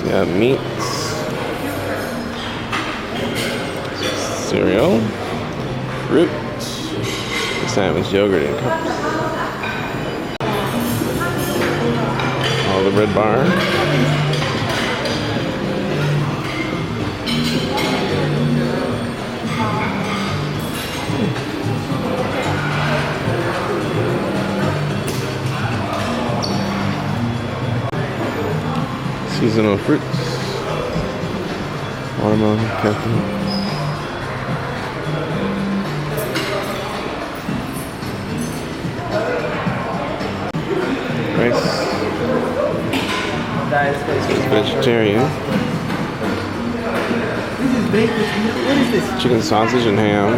Got meats, cereal, fruit, sandwich, yogurt in cups. Olive bread bar. Seasonal fruits. Watermelon, coconut. Rice. It's vegetarian. This is baked. What is this? Chicken sausage and ham.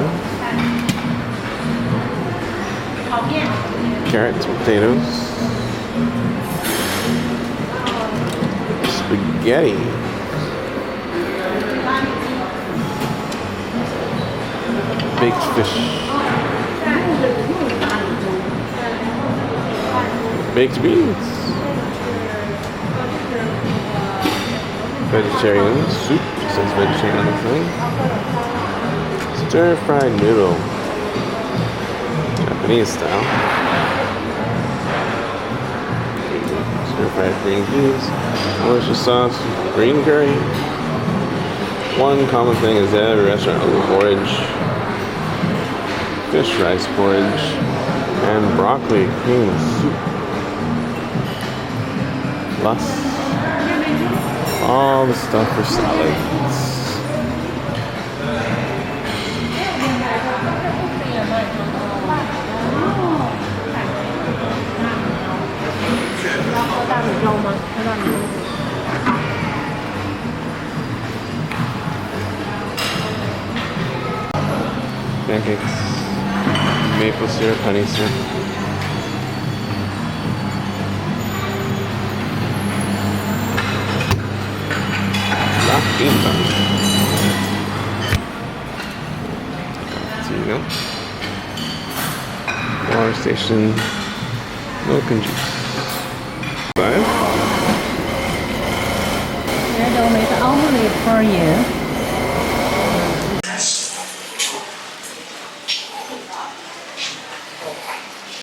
Carrots, potatoes. Spaghetti. Baked fish. Baked beans. Vegetarian soup. It says vegetarian on the thing. Stir fried noodle. Japanese style. Stir fried green peas. Delicious sauce. Green curry. One common thing is that every restaurant has porridge. Fish rice porridge. And broccoli cream soup. Plus all the stuff for salads. Pancakes, maple syrup, honey syrup. So you go. Water station, milk and juice. 5. They'll make the omelet for you.